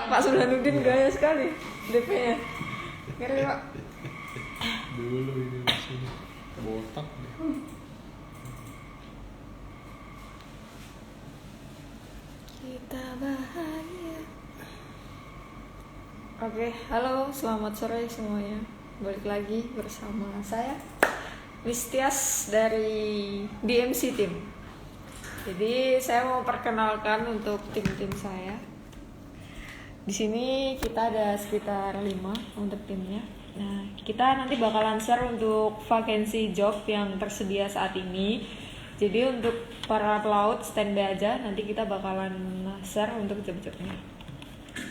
Pak Sulanuddin gaya sekali DP-nya. Ngeri Pak. Dulu ini maksudnya botak deh. Kita bahagia. Oke, halo, selamat sore semuanya. Balik lagi bersama saya Mistias dari DMC Team. Jadi saya mau perkenalkan untuk tim-tim saya. Di sini kita ada sekitar 5 untuk timnya. Nah, kita nanti bakalan share untuk vakansi job yang tersedia saat ini. Jadi untuk para pelaut standby aja, nanti kita bakalan share untuk job-jobnya.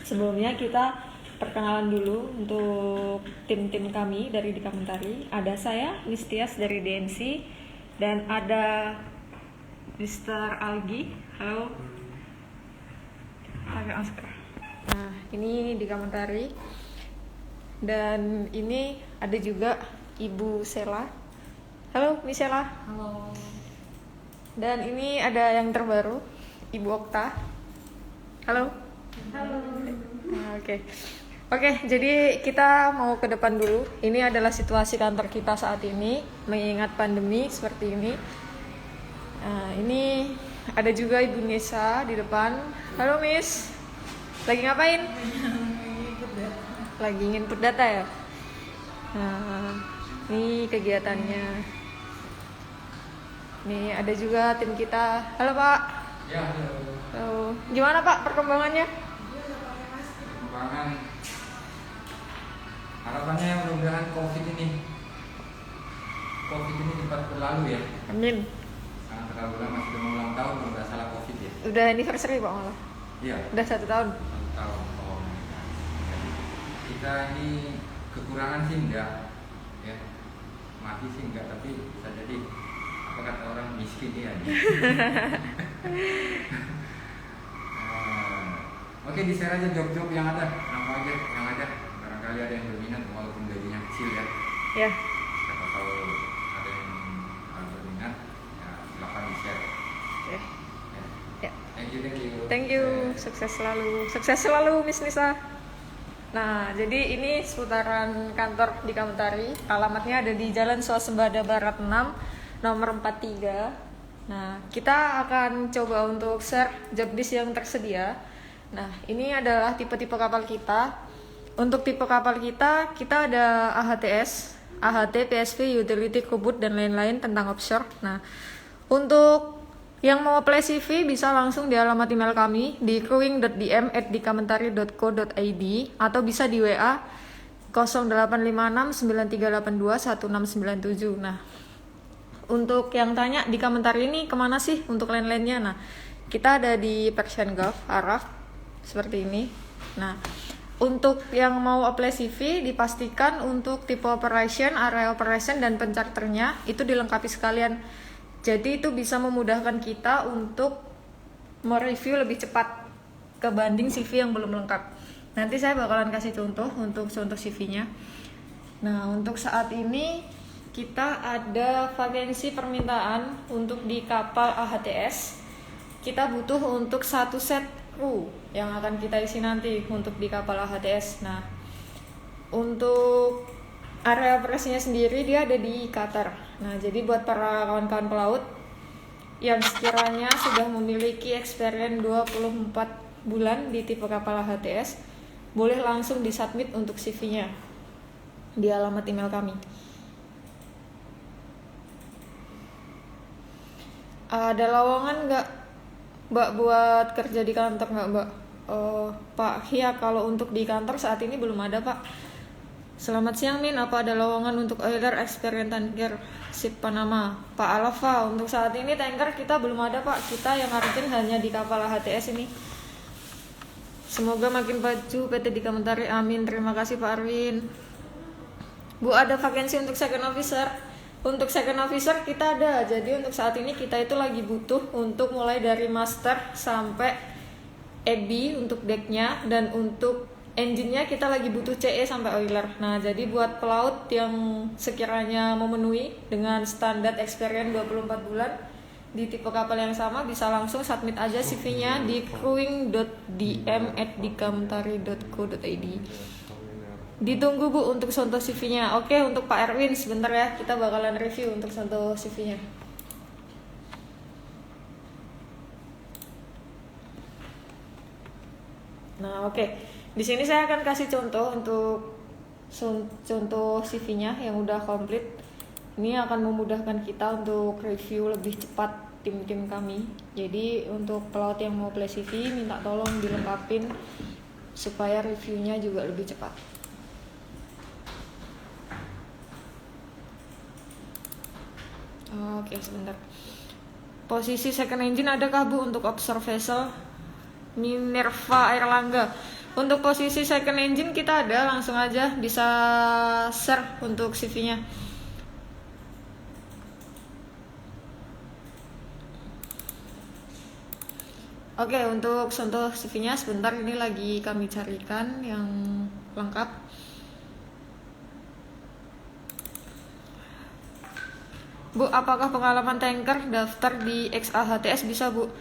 Sebelumnya kita perkenalan dulu untuk tim-tim kami dari Dikamentari. Ada saya, Mistias dari DMC, dan ada Mr. Algi. Halo. Pakai masker. Nah, ini Dikamentari. Dan ini ada juga Ibu Sela. Halo, Miss Sela. Halo. Dan ini ada yang terbaru, Ibu Okta. Halo. Halo. Oke, jadi kita mau ke depan dulu. Ini adalah situasi kantor kita saat ini, mengingat pandemi seperti ini. Nah, ini ada juga Ibu Nesa di depan. Halo, Miss. Lagi ngapain? Lagi input data ya? Nah, ini kegiatannya. Nih ada juga tim kita. Halo Pak. Ya, halo. Halo. Gimana Pak perkembangannya? Perkembangan harapannya mudah-mudahan COVID ini cepat berlalu ya. Amin. Karena terlalu lama sudah mau ulang tahun kalau nggak salah COVID ya. Udah anniversary Pak malah. Iya. Udah 1 tahun. 1 tahun. Oh, jadi kita ini kekurangan sih enggak, ya. Mati sih enggak, tapi bisa jadi apa kata orang miskin ya. Oke, di-share aja job-job yang ada, apa aja yang ada. Barangkali ada yang berminat walaupun gajinya kecil ya. Ya. Siapa tahu ada yang berminat, ya silakan di-share. Oke. Ya. Thank you. Thank you. Sukses selalu. Sukses selalu Miss Nisa. Nah, jadi ini seputaran kantor Dikamentari. Alamatnya ada di Jalan Swasembada Barat 6, nomor 43. Nah, kita akan coba untuk share job list yang tersedia. Nah, ini adalah tipe-tipe kapal kita. Untuk tipe kapal kita ada AHTS, AHT, PSV, Utility, Kubut, dan lain-lain tentang offshore. Nah, untuk yang mau apply CV bisa langsung di alamat email kami di crewing.dm@dikamentari.co.id atau bisa di WA 0856 9382 1697. Nah, untuk yang tanya Dikamentari ini kemana sih untuk lain-lainnya? Nah, kita ada di Persian Gulf, Araf, seperti ini. Nah, untuk yang mau apply CV dipastikan untuk tipe operation, area operation, dan pencharternya itu dilengkapi sekalian. Jadi itu bisa memudahkan kita untuk mereview lebih cepat kebanding CV yang belum lengkap. Nanti saya bakalan kasih contoh untuk CV-nya. Nah, untuk saat ini kita ada vakansi permintaan untuk di kapal AHTS. Kita butuh untuk 1 set kru yang akan kita isi nanti untuk di kapal AHTS. Nah, untuk area operasinya sendiri dia ada di Qatar. Nah, jadi buat para kawan-kawan pelaut yang sekiranya sudah memiliki experience 24 bulan di tipe kapal HTS, boleh langsung disubmit untuk CV-nya di alamat email kami. Ada lowongan nggak, Mbak, buat kerja di kantor nggak, Mbak? Pak, ya kalau untuk di kantor saat ini belum ada, Pak. Selamat siang, Min. Apa ada lowongan untuk oiler experience tanker ship Panama? Pak Alfa, untuk saat ini tanker kita belum ada, Pak. Kita yang artinya hanya di kapal HTS ini. Semoga makin maju PT Dikamentari. Amin. Terima kasih, Pak Arwin. Bu, ada vakansi untuk second officer. Untuk second officer kita ada. Jadi untuk saat ini kita itu lagi butuh untuk mulai dari master sampai EB untuk decknya, dan untuk engine-nya kita lagi butuh CE sampai oiler. Nah, jadi buat pelaut yang sekiranya memenuhi dengan standar experience 24 bulan, di tipe kapal yang sama bisa langsung submit aja CV-nya di crewing.dm@dikamentari.co.id. Ditunggu Bu untuk contoh CV-nya. Oke, untuk Pak Erwin sebentar ya, kita bakalan review untuk contoh CV-nya. Nah, oke. Di sini saya akan kasih contoh untuk contoh CV-nya yang udah komplit. Ini akan memudahkan kita untuk review lebih cepat tim-tim kami. Jadi untuk pelaut yang mau play CV, minta tolong dilengkapin supaya reviewnya juga lebih cepat. Oke, sebentar. Posisi second engine adakah Bu untuk observe vessel? Minerva Airlangga. Untuk posisi second engine kita ada, langsung aja bisa share untuk CV-nya. Oke, untuk contoh CV-nya sebentar, ini lagi kami carikan yang lengkap. Bu, apakah pengalaman tanker daftar di XAHTS bisa Bu?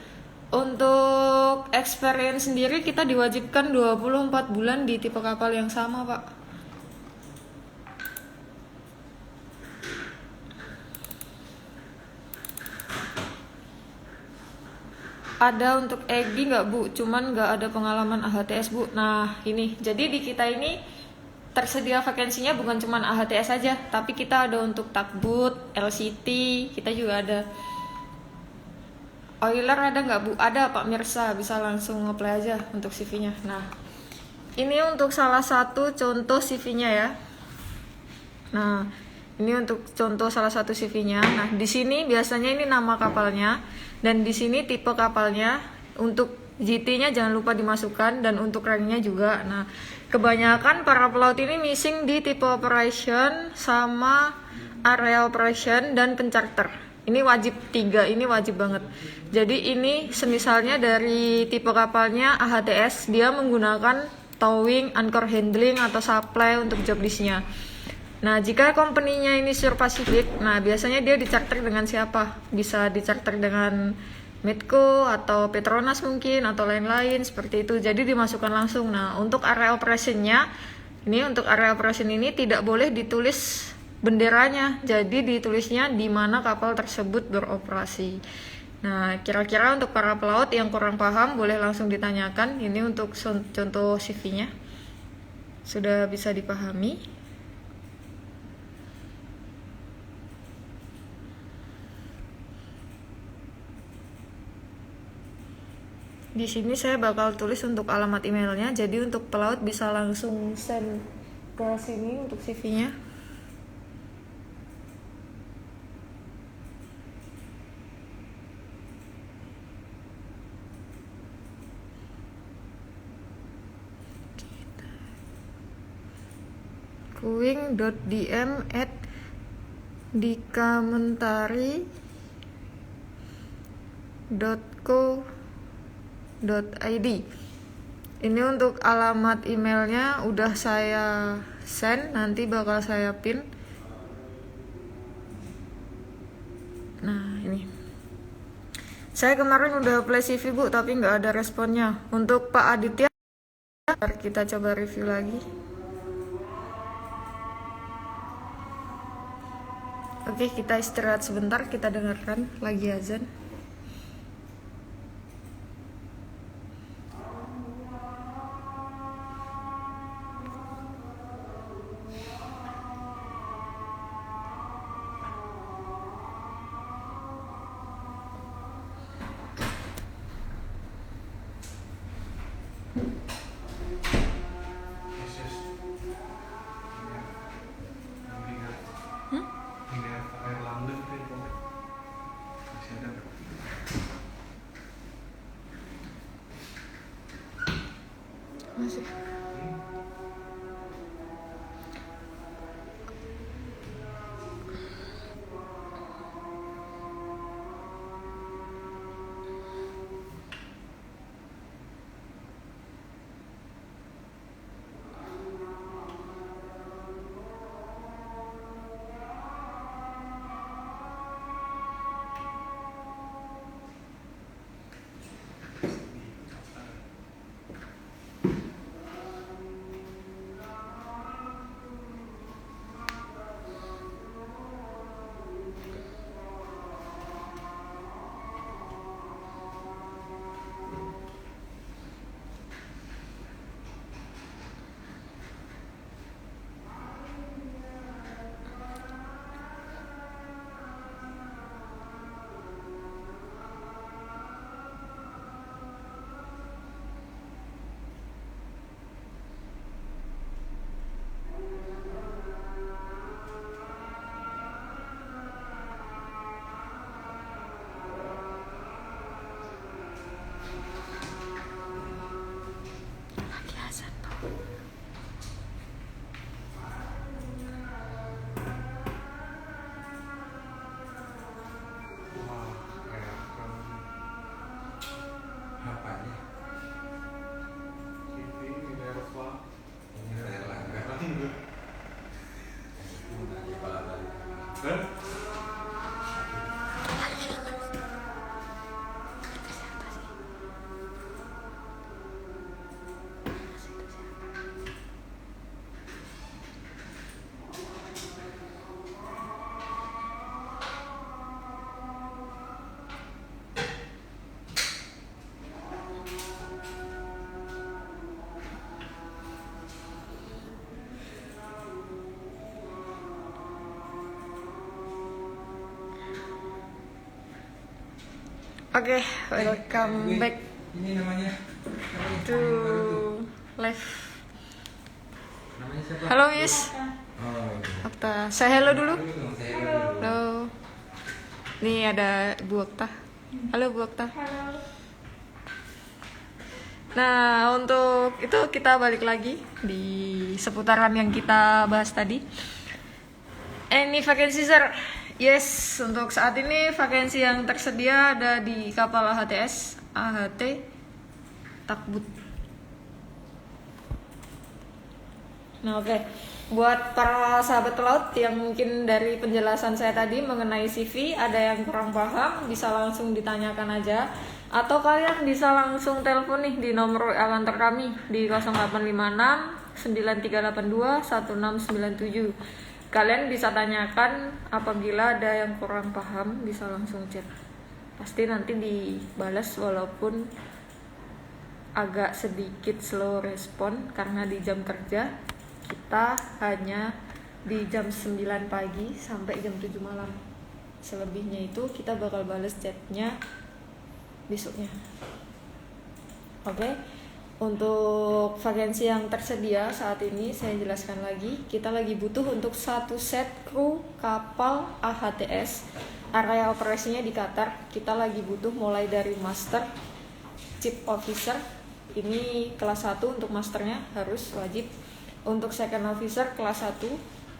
Untuk experience sendiri kita diwajibkan 24 bulan di tipe kapal yang sama Pak. Ada untuk EGI nggak Bu? Cuman nggak ada pengalaman AHTS Bu. Nah ini, jadi di kita ini tersedia vakansinya bukan cuman AHTS saja, tapi kita ada untuk tugboat, LCT, kita juga ada. Oiler ada nggak Bu? Ada Pak Mirsa, bisa langsung apply aja untuk CV-nya. Nah, ini untuk salah satu contoh CV-nya ya. Nah, ini untuk contoh salah satu CV-nya. Nah, di sini biasanya ini nama kapalnya dan di sini tipe kapalnya. Untuk GT-nya jangan lupa dimasukkan dan untuk rank-nya juga. Nah, kebanyakan para pelaut ini missing di tipe operation sama area operation dan pencharter. Ini wajib 3, ini wajib banget. Jadi ini semisalnya dari tipe kapalnya AHTS, dia menggunakan towing, anchor handling atau supply untuk job list-nya. Nah, jika company-nya ini Sur Pacific, nah biasanya dia di-charter dengan siapa? Bisa di-charter dengan Medco atau Petronas mungkin atau lain-lain seperti itu. Jadi dimasukkan langsung. Nah, untuk area operation-nya, untuk area operation ini tidak boleh ditulis benderanya. Jadi ditulisnya di mana kapal tersebut beroperasi. Nah, kira-kira untuk para pelaut yang kurang paham boleh langsung ditanyakan. Ini untuk contoh CV-nya. Sudah bisa dipahami? Di sini saya bakal tulis untuk alamat emailnya, jadi untuk pelaut bisa langsung send ke sini untuk CV-nya. crewing.dm@dikamentari.co.id. Ini untuk alamat emailnya udah saya send, nanti bakal saya pin. Nah ini, saya kemarin udah apply CV Bu, tapi nggak ada responnya. Untuk Pak Aditya, kita coba review lagi. Oke, kita istirahat sebentar, kita dengarkan lagi azan. Masih. Wah, kayak kan Apa aja? TV Minerva. Ini rela enggak? Kepala balik. Hah? Oke, welcome Wih, back Ini namanya to live. Namanya siapa? Halo Miss, Oh, itu. Okta. Saya hello dulu. Saya dulu. Halo. Nih ada Bu Okta. Halo Bu Okta. Nah, untuk itu kita balik lagi di seputaran yang kita bahas tadi. Any vacancy sir? Yes, untuk saat ini vakansi yang tersedia ada di kapal AHTS, AHT Takbut. Nah, oke. Buat para sahabat pelaut yang mungkin dari penjelasan saya tadi mengenai CV ada yang kurang paham, bisa langsung ditanyakan aja. Atau kalian bisa langsung telepon nih di nomor WA kantor kami di 0856 9382 1697. Kalian bisa tanyakan apabila ada yang kurang paham, bisa langsung chat. Pasti nanti dibalas walaupun agak sedikit slow respon karena di jam kerja kita hanya di jam 9 pagi sampai jam 7 malam. Selebihnya itu kita bakal balas chatnya besoknya. Oke. Untuk vakansi yang tersedia saat ini saya jelaskan lagi, kita lagi butuh untuk satu set kru kapal AHTS. Area operasinya di Qatar. Kita lagi butuh mulai dari master, chief officer. Ini kelas 1 untuk masternya harus wajib. Untuk second officer kelas 1,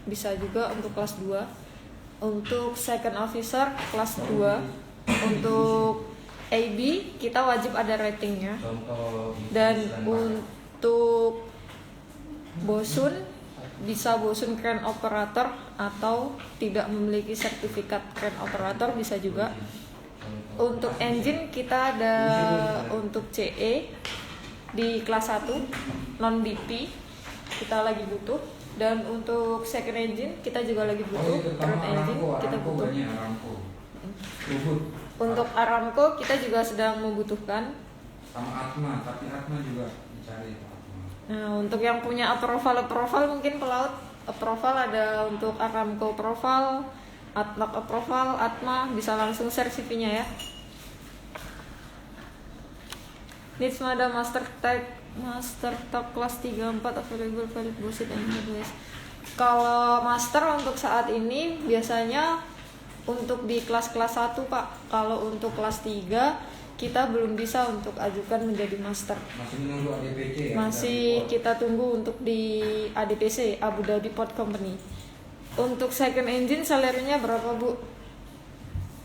bisa juga untuk kelas 2. Untuk second officer kelas 2. Untuk AB kita wajib ada ratingnya. Contoh Dan untuk bosun bisa bosun crane operator atau tidak memiliki sertifikat crane operator bisa juga. Untuk engine kita ada untuk CE di kelas 1 non DP kita lagi butuh, dan untuk second engine kita juga lagi butuh. Third engine kita butuh. Untuk Aramco kita juga sedang membutuhkan. Sama Atma, tapi Atma juga dicari Atma. Nah, untuk yang punya approval mungkin pelaut approval ada untuk Aramco approval, Atmak approval, Atma bisa langsung share CV-nya ya. Needs Mada Master Talk kelas 3 4 available valid bullshit and guys. Kalau master untuk saat ini biasanya untuk di kelas-kelas 1 Pak. Kalau untuk kelas 3 kita belum bisa untuk ajukan menjadi master. Masih menunggu ADPC ya? Masih kita tunggu untuk di ADPC, Abu Dhabi Port Company. Untuk second engine salary-nya berapa Bu?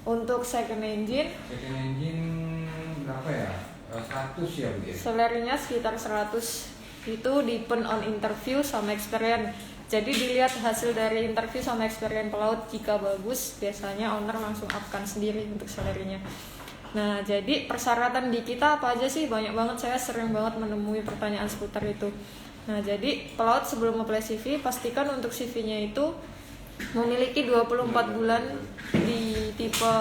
Untuk second engine berapa ya? 100 ya Bu ya? salary-nya sekitar 100. Itu depend on interview sama experience. Jadi dilihat hasil dari interview sama experience pelaut, jika bagus biasanya owner langsung upkan sendiri untuk salary-nya. Nah, jadi persyaratan di kita apa aja sih? Banyak banget, saya sering banget menemui pertanyaan seputar itu. Nah, jadi pelaut sebelum apply CV pastikan untuk CV-nya itu memiliki 24 bulan di tipe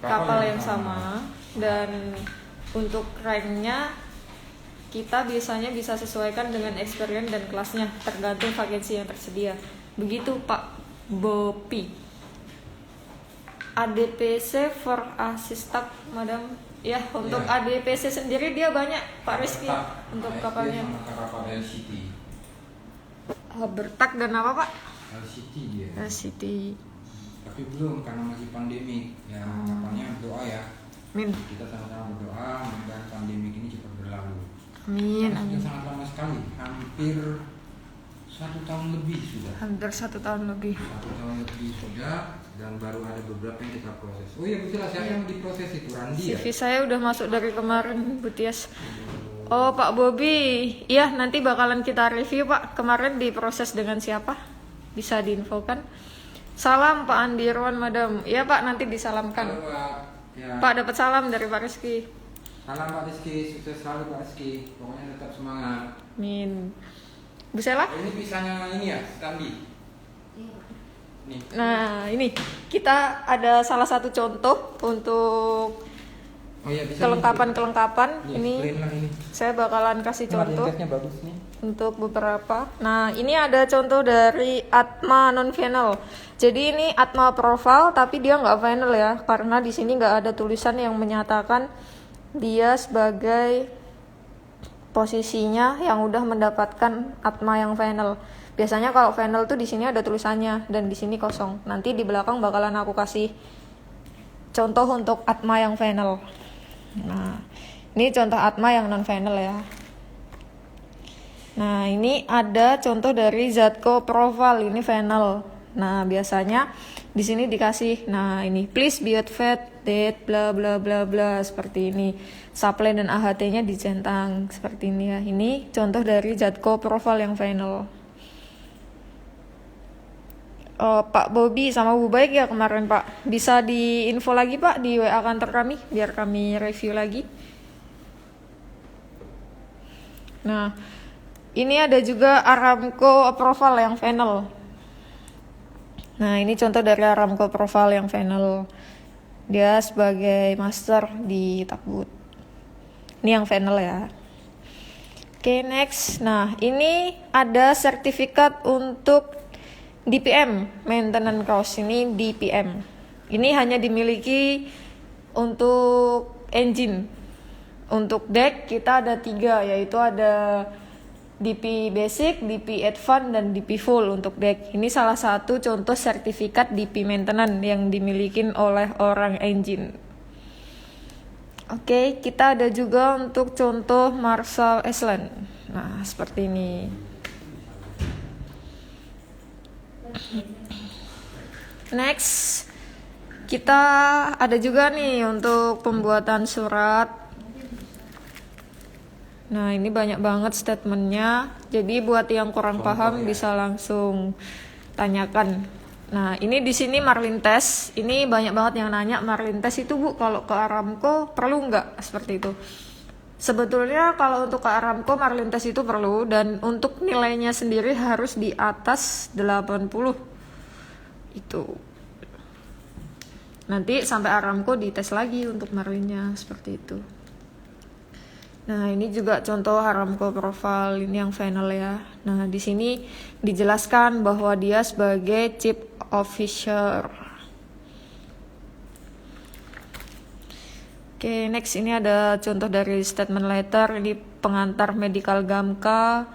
kapal yang sama, dan untuk rank-nya kita biasanya bisa sesuaikan dengan experience dan kelasnya tergantung vakansi yang tersedia. Begitu Pak Bopi. ADPC for assistant Madam. Ya, untuk Ya. ADPC sendiri dia banyak Pak Rizky untuk kapalnya. Kapal LCT. Bertak dan apa Pak? LCT dia. LCT. Tapi belum karena masih pandemi. Ya, kapalnya doa ya. Min. Kita sama-sama berdoa mudah-mudahan pandemi ini cepat berlalu. Amin, Karena amin. sudah sangat lama sekali, hampir 1 tahun lebih sudah. Hampir 1 tahun lebih. 1 tahun lebih sudah, dan baru ada beberapa yang kita proses. Oh iya, betul lah, siapa yang diproses itu? Randi ya? CV saya udah masuk dari kemarin, Bu Tias. Oh, Pak Bobi. Iya, nanti bakalan kita review, Pak. Kemarin diproses dengan siapa? Bisa diinfokan. Salam Pak Andi Irwan, Madam. Iya, Pak, nanti disalamkan. Halo Pak. Ya. Pak dapat salam dari Pak Rizky. Salam Pak Rizky, sukses selalu Pak Rizky. Pokoknya tetap semangat. Min. Bu Sela? Ini pisahnya ini ya, Standi. Nih. Nah, ini kita ada salah satu contoh untuk Oh iya, bisa. kelengkapan-kelengkapan. Nih, Ini clean lah ini. saya bakalan kasih contoh Marlinkasnya bagus nih. untuk beberapa. Nah, ini ada contoh dari Atma non final. Jadi ini Atma profile tapi dia nggak final ya, karena di sini nggak ada tulisan yang menyatakan dia sebagai posisinya yang udah mendapatkan Atma yang final. Biasanya kalau final tuh di sini ada tulisannya dan di sini kosong. Nanti di belakang bakalan aku kasih contoh untuk Atma yang final. Nah, ini contoh Atma yang non final ya. Nah, ini ada contoh dari Zatko profile, ini final. Nah, biasanya di sini dikasih, nah ini please be fat date bla bla bla bla seperti ini. Supply dan AHT-nya dicentang seperti ini ya. Ini contoh dari Zatko profile yang final. Pak Bobi sama Bu Baik ya kemarin Pak. Bisa diinfo lagi Pak di WA kantor kami biar kami review lagi. Nah, ini ada juga Aramco profile yang final. Nah, ini contoh dari Aramco profile yang final. Dia sebagai master di Takbut. Ini yang final ya. Oke, next. Nah, ini ada sertifikat untuk DPM, maintenance cost. Ini DPM. Ini hanya dimiliki untuk engine. Untuk deck kita ada 3, yaitu ada DP Basic, DP Advance, dan DP Full untuk deck. Ini salah satu contoh sertifikat DP maintenance yang dimiliki oleh orang engine. Oke, kita ada juga untuk contoh Marshall Island. Nah, seperti ini. Next, kita ada juga nih untuk pembuatan surat. Nah, ini banyak banget statementnya. Jadi buat yang kurang paham bisa langsung tanyakan. Nah, ini di sini Marlin Test. Ini banyak banget yang nanya Marlin Test itu Bu, kalau ke Aramco perlu nggak? Seperti itu. Sebetulnya kalau untuk ke Aramco Marlin Test itu perlu, dan untuk nilainya sendiri harus di atas 80. Itu. Nanti sampai Aramco dites lagi untuk Marlinnya seperti itu. Nah, ini juga contoh Aramco profile, ini yang final ya. Nah, di sini dijelaskan bahwa dia sebagai chief officer. Oke, next ini ada contoh dari statement letter, ini pengantar medical Gamka.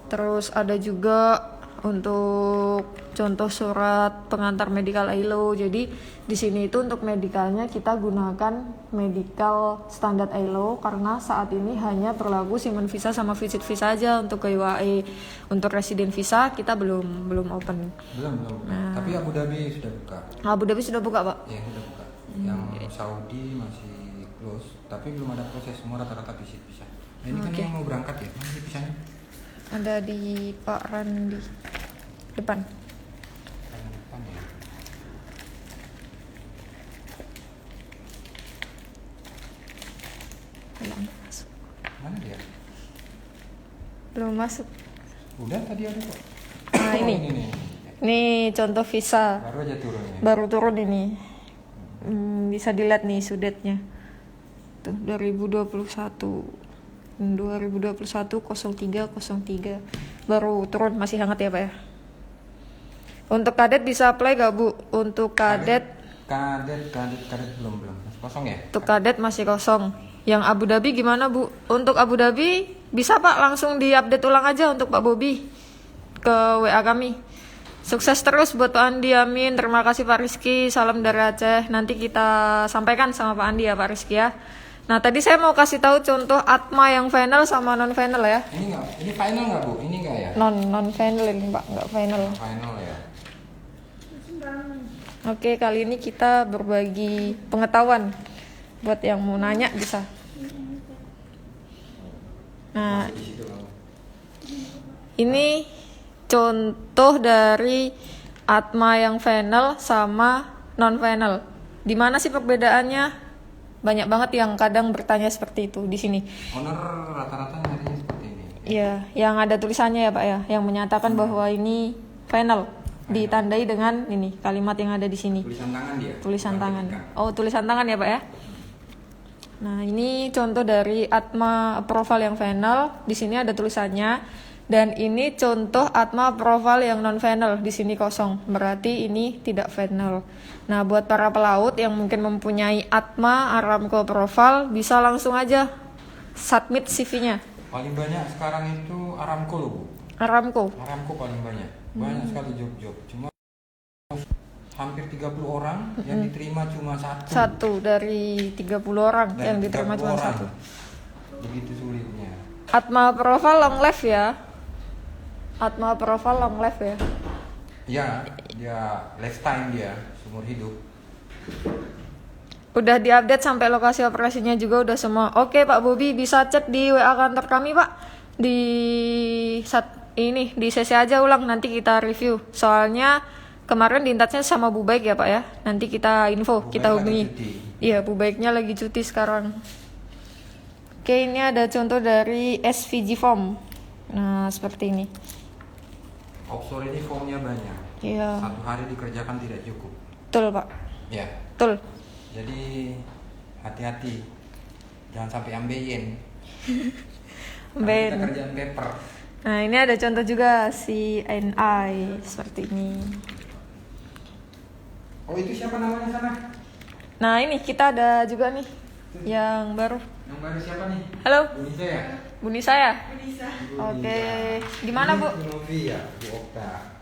Terus ada juga untuk contoh surat pengantar medical ILO. Jadi di sini itu untuk medikalnya kita gunakan medical standar ILO karena saat ini hanya berlaku Siemens visa sama visit visa aja untuk ke UAE. Untuk resident visa kita belum open. Belum. Nah. Tapi Abu Dhabi sudah buka. Abu Dhabi sudah buka, Pak? Ya, sudah buka. Yang Saudi masih close, tapi belum ada proses, semua rata-rata visit visa. Nah, ini kan Oke. yang mau berangkat ya, mana sih visanya? Ada di Pak Randi depan. Yang depan ya. Belum masuk. Mana dia? Belum masuk. Udah tadi ada kok. Nah, Oh, ini. nih. Ini contoh visa. Baru aja turun ya. Baru turun ini. Bisa dilihat nih sudetnya. Tuh 2021 0303 baru turun, masih hangat ya Pak ya. Untuk kadet bisa apply gak Bu? Untuk kadet belum masih kosong ya. untuk kadet masih kosong. Yang Abu Dhabi gimana Bu? Untuk Abu Dhabi bisa Pak, langsung diupdate ulang aja untuk Pak Bobi ke WA kami. Sukses terus buat Pak Andi, amin. Terima kasih Pak Rizky, salam dari Aceh. Nanti kita sampaikan sama Pak Andi ya Pak Rizky ya. Nah, tadi saya mau kasih tahu contoh Atma yang final sama non final ya. Ini final nggak Bu? Ini nggak ya? Non final ini Pak, nggak final. Final ya. Oke, kali ini kita berbagi pengetahuan buat yang mau nanya bisa. Nah, Masih di situ Bang. ini contoh dari Atma yang final sama non final. Di mana sih perbedaannya? Banyak banget yang kadang bertanya seperti itu di sini. Owner rata-rata nyarinya seperti ini. Iya, yang ada tulisannya ya Pak ya, yang menyatakan bahwa ini final, ditandai dengan ini kalimat yang ada di sini. Tulisan tangan dia. Tulisan bukan tangan. ketika. Oh, tulisan tangan ya Pak ya. Nah, ini contoh dari Atma approval yang final. Di sini ada tulisannya. Dan ini contoh Atma approval yang non final. Di sini kosong. Berarti ini tidak final. Nah, buat para pelaut yang mungkin mempunyai Atma Aramco approval, bisa langsung aja submit CV-nya. Paling banyak sekarang itu Aramco loh Bu. Aramco. Aramco paling banyak. Banyak sekali job-job. Cuma hampir 30 orang yang diterima cuma Satu dari 30 orang Dan yang diterima 30 cuma orang. satu. Begitu sulitnya. Atma approval long life ya. Atma approval long life ya. Ya, dia lifetime dia, seumur hidup. Udah diupdate sampai lokasi operasinya juga udah semua. Oke Pak Bobi, bisa chat di WA kantor kami Pak. Di di sesi aja ulang, nanti kita review. Soalnya kemarin diintatnya sama Bu Baik ya Pak ya. Nanti kita info, Bu kita Baik hubungi. lagi cuti. Iya, Bu Baiknya lagi cuti sekarang. Oke, ini ada contoh dari SVG form. Nah, seperti ini. Offshore ini formnya banyak. Iya, Satu hari dikerjakan tidak cukup. betul Pak. Ya. Betul. Jadi hati-hati. Jangan sampai ambeien. Karena Ben. kita kerjaan paper. Nah, ini ada contoh juga CNI seperti ini. Oh, itu siapa namanya sana? Nah, ini kita ada juga nih yang baru. Yang baru siapa nih? Halo, Bunisa ya? Bu Nisa ya? Bisa. Oke. Gimana, Bu? Bu Novi ya, Bu Okta.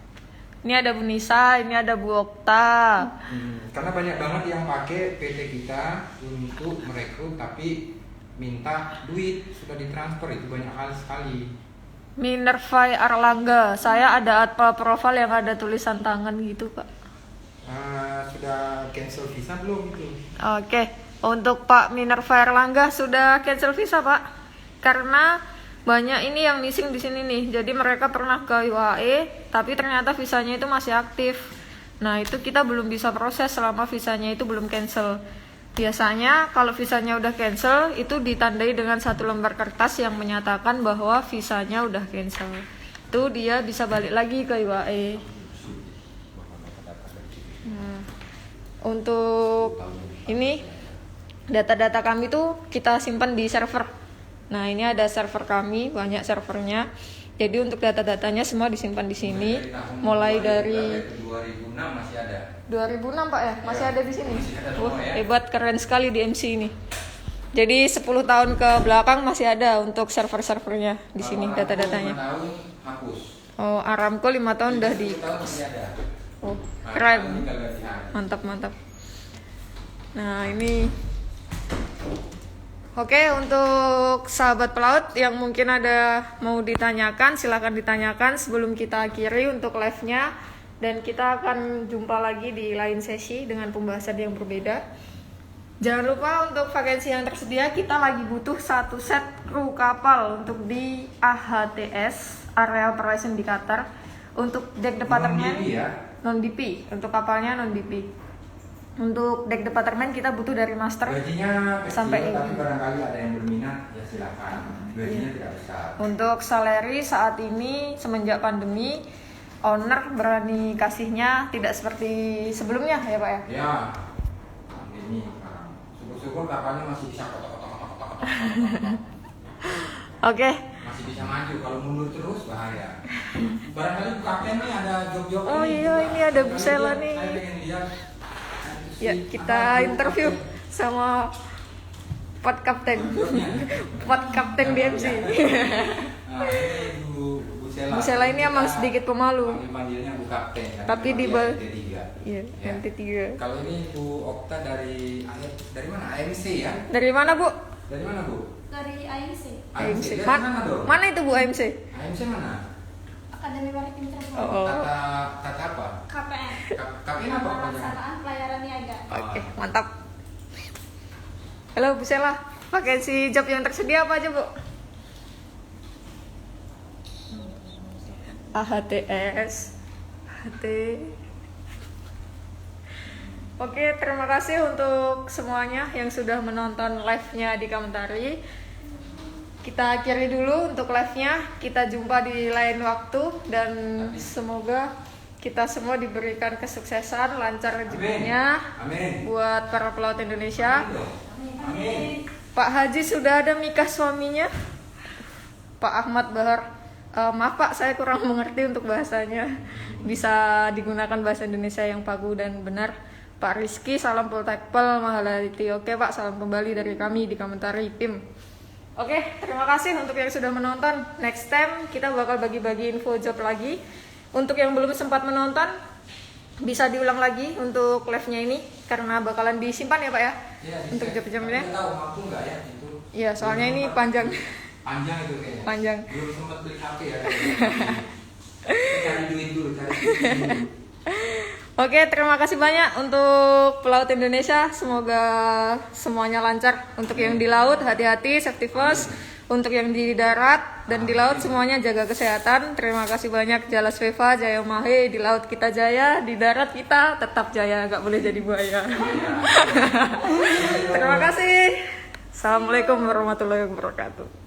Ini ada Bu Nisa, ini ada Bu Okta. Karena banyak banget yang pakai PT kita untuk merekrut tapi minta duit sudah ditransfer, itu banyak hal sekali. Minerva Arlangga. Saya ada Atma profile yang ada tulisan tangan gitu, Pak. Sudah cancel visa belum itu? Oke. Untuk Pak Minerva Erlangga sudah cancel visa, Pak. Karena banyak ini yang missing di sini nih. Jadi mereka pernah ke UAE, tapi ternyata visanya itu masih aktif. Nah, itu kita belum bisa proses selama visanya itu belum cancel. Biasanya kalau visanya udah cancel, itu ditandai dengan satu lembar kertas yang menyatakan bahwa visanya udah cancel. Itu dia bisa balik lagi ke UAE. Nah, untuk ini data-data kami tuh kita simpan di server. Nah, ini ada server kami, banyak servernya. Jadi untuk data-datanya semua disimpan di sini. Mulai dari 2006 masih ada. 2006 Pak ya, masih Ya, ada di sini. masih ada semua ya. Hebat, keren sekali di MC ini. Jadi 10 tahun ke belakang masih ada untuk server-servernya di sini Kalau data-datanya. 5 tahun hapus. Oh, Aramco 5 tahun udah di 10 tahun masih ada. Oh, Nah, keren. tinggal ganti hari. Mantap. Nah, ini oke, untuk sahabat pelaut yang mungkin ada mau ditanyakan, silakan ditanyakan sebelum kita akhiri untuk live-nya. Dan kita akan jumpa lagi di lain sesi dengan pembahasan yang berbeda. Jangan lupa untuk vakansi yang tersedia, kita lagi butuh 1 set kru kapal untuk di AHTS, Area Operation di Qatar. Untuk deck departemen Non-DP ya? non-DP, untuk kapalnya non-DP. Untuk deck departemen kita butuh dari master Gajinya kecil, sampai tapi barangkali ada yang berminat, ya silakan. Gajinya tidak besar. Untuk salary saat ini semenjak pandemi, owner berani kasihnya tidak seperti sebelumnya ya Pak ya. Ya, ini sekarang. Syukur-syukur kapalnya masih bisa kotak-kotak. Oke, Masih bisa maju, kalau mundur terus bahaya. Barangkali kapten nih ada job-job Oh ini iya, juga. ini ada Bu Barangkali Sela dia- nih. Saya pengen lihat. ya kita interview sama pot kapten, pot kapten DMC. Nah, ini Bu Sela. Bu Sela ini emang sedikit pemalu. Panggil-panggilnya Bu Kapten. Tapi di dia bal- T3. Iya, Ya. nanti 3. Kalau ini Bu Okta dari mana? AMC ya? Dari mana Bu? Dari mana Bu? Dari AIC, AMC. Dari mana dong? Mana itu Bu AMC? AMC mana? Akademi Maritim Cirebon. Oh. Kata apa? KPN. KPN apa panjangnya? Pelaksanaan Pelayaran Niaga. Oke, mantap. Halo Bu Sela, vakansi job yang tersedia apa aja Bu? AHTS, HT. Oke, terima kasih untuk semuanya yang sudah menonton live-nya di Kamentari. Kita akhiri dulu untuk live-nya. Kita jumpa di lain waktu dan semoga kita semua diberikan kesuksesan, lancar rezekinya Amin. buat para pelaut Indonesia. Amin. Pak Haji sudah ada nikah suaminya, Pak Ahmad Bahar. Maaf Pak, saya kurang mengerti untuk bahasanya. Bisa digunakan bahasa Indonesia yang pagu dan benar. Pak Rizky, salam Poltekpel Mahalaliti. Oke Pak, salam kembali dari kami di Kamentari tim. Oke, terima kasih untuk yang sudah menonton. Next time kita bakal bagi-bagi info job lagi. Untuk yang belum sempat menonton, bisa diulang lagi untuk live-nya ini karena bakalan disimpan ya Pak ya, Iya, untuk job-jobnya. Tapi tahu mampu nggak ya itu? Iya, soalnya ini panjang. Panjang itu kayaknya. Panjang. Belum sempat beli HP ya. Cari duit dulu, cari duit dulu. Oke, terima kasih banyak untuk pelaut Indonesia. Semoga semuanya lancar. Untuk yang di laut, hati-hati, safety first. Untuk yang di darat dan di laut, semuanya jaga kesehatan. Terima kasih banyak. Jalas Veva, Jaya Mahe. Di laut kita jaya, di darat kita tetap jaya. Gak boleh jadi buaya. Terima kasih. Assalamualaikum warahmatullahi wabarakatuh.